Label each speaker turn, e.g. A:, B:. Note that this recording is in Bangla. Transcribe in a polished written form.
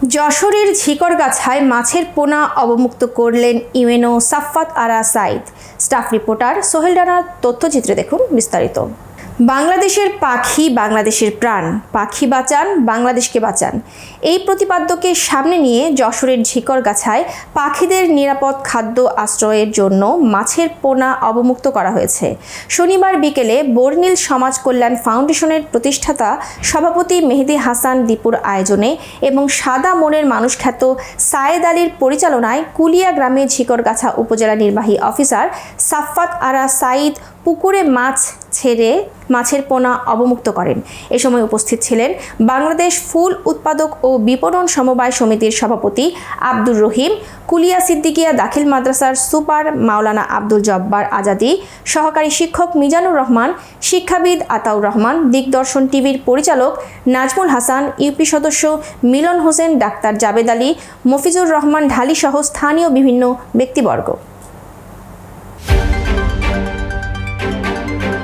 A: যশোরের ঝিকরগাছায় মাছের পোনা অবমুক্ত করলেন ইউএনও সাফফাত আরা সাঈদ। স্টাফ রিপোর্টার সোহেল রানার তথ্যচিত্রে দেখুন বিস্তারিত। বাংলাদেশের পাখি বাংলাদেশের প্রাণ, পাখি বাঁচান বাংলাদেশকে বাঁচান, এই প্রতিপাদ্যকে সামনে নিয়ে যশোরের ঝিকরগাছায় পাখিদের নিরাপদ খাদ্য আশ্রয়ের জন্য মাছের পোনা অবমুক্ত করা হয়েছে। শনিবার বিকেলে বর্নিল সমাজ কল্যাণ ফাউন্ডেশনের প্রতিষ্ঠাতা সভাপতি মেহেদী হাসান দীপুর আয়োজনে এবং সাদা মনের মানুষ খ্যাত সায়েদ আলীর পরিচালনায় কুলিয়া গ্রামে ঝিকরগাছা উপজেলা নির্বাহী অফিসার সাফফাত আরা সাঈদ পুকুরে মাছ ছেড়ে মাছের পোনা অবমুক্ত করেন। এ সময় উপস্থিত ছিলেন বাংলাদেশ ফুল উৎপাদক ও বিপণন সমবায় সমিতির সভাপতি আব্দুর রহিম, কুলিয়া সিদ্দিকিয়া দাখিল মাদ্রাসার সুপার মাওলানা আব্দুল জব্বার আজাদি, সহকারী শিক্ষক মিজানুর রহমান, শিক্ষাবিদ আতাউর রহমান, দিগদর্শন টিভির পরিচালক নাজমুল হাসান, ইউপি সদস্য মিলন হোসেন, ডাক্তার জাবেদ আলী, মফিজুর রহমান ঢালি সহ স্থানীয় বিভিন্ন ব্যক্তিবর্গ।